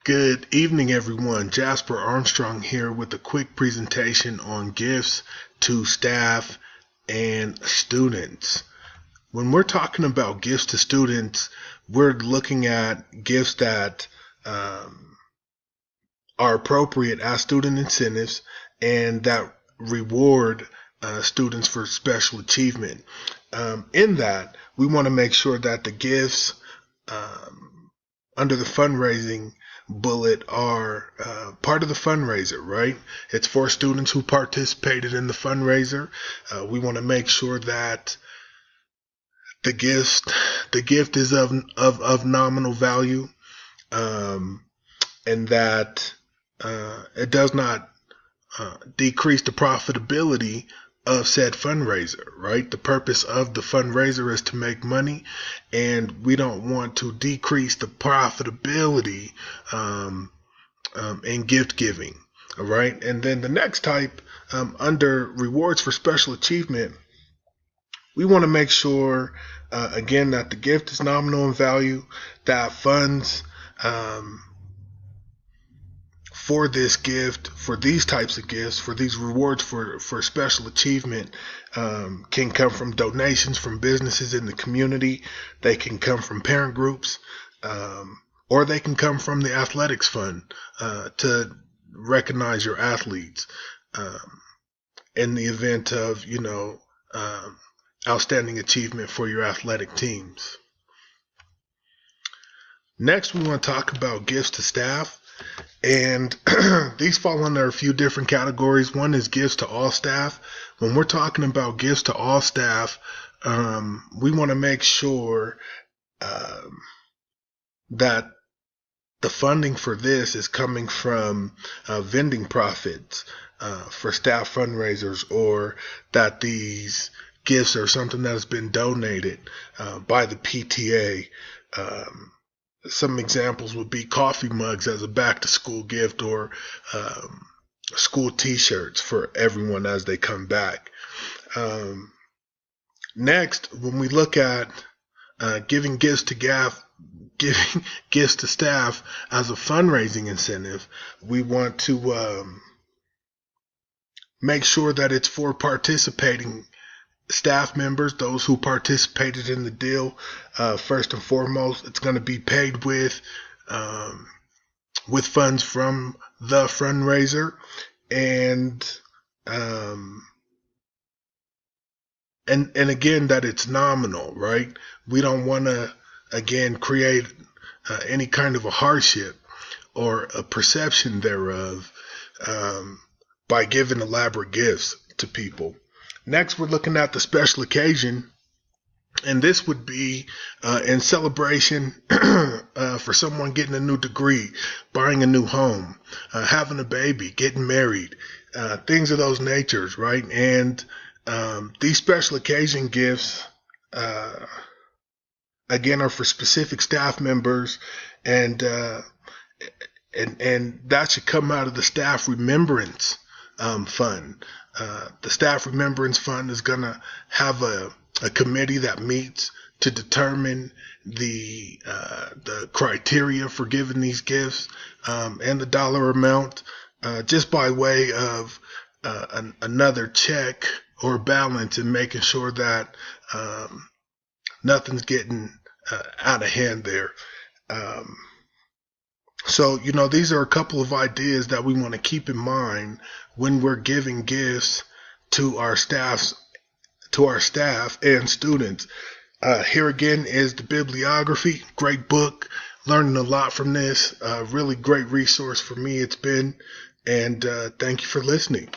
Good evening, everyone. Jasper Armstrong here with a quick presentation on gifts to staff and students. When we're talking about gifts to students, we're looking at gifts that are appropriate as student incentives and that reward students for special achievement. In that, we want to make sure that the gifts under the fundraising bullet are part of the fundraiser, right? It's for students who participated in the fundraiser. We want to make sure that the gift is of nominal value, and that it does not decrease the profitability of said fundraiser, right? The purpose of the fundraiser is to make money, and we don't want to decrease the profitability in gift giving, all right? And then the next type, under rewards for special achievement, we want to make sure, again, that the gift is nominal in value, that funds for this gift, for these types of gifts, for these rewards for special achievement, can come from donations from businesses in the community. They can come from parent groups, or they can come from the athletics fund to recognize your athletes in the event of, outstanding achievement for your athletic teams. Next, we want to talk about gifts to staff. And these fall under a few different categories. One is gifts to all staff. When we're talking about gifts to all staff, we want to make sure that the funding for this is coming from vending profits for staff fundraisers, or that these gifts are something that has been donated by the PTA. Some examples would be coffee mugs as a back-to-school gift, or school T-shirts for everyone as they come back. Next, when we look at giving gifts to staff as a fundraising incentive, we want to make sure that it's for participating staff members, those who participated in the deal. First and foremost, it's going to be paid with funds from the fundraiser, and again, that it's nominal, right? We don't want to again create any kind of a hardship or a perception thereof by giving elaborate gifts to people. Next, we're looking at the special occasion, and this would be in celebration for someone getting a new degree, buying a new home, having a baby, getting married, things of those natures, right? And these special occasion gifts, again, are for specific staff members, and that should come out of the staff remembrance fund. The staff remembrance fund is going to have a committee that meets to determine the criteria for giving these gifts, and the dollar amount, just by way of another check or balance, and making sure that nothing's getting out of hand there. So, these are a couple of ideas that we want to keep in mind when we're giving gifts to our staff and students. Here again is the bibliography. Great book. Learning a lot from this. Really great resource for me it's been. And thank you for listening.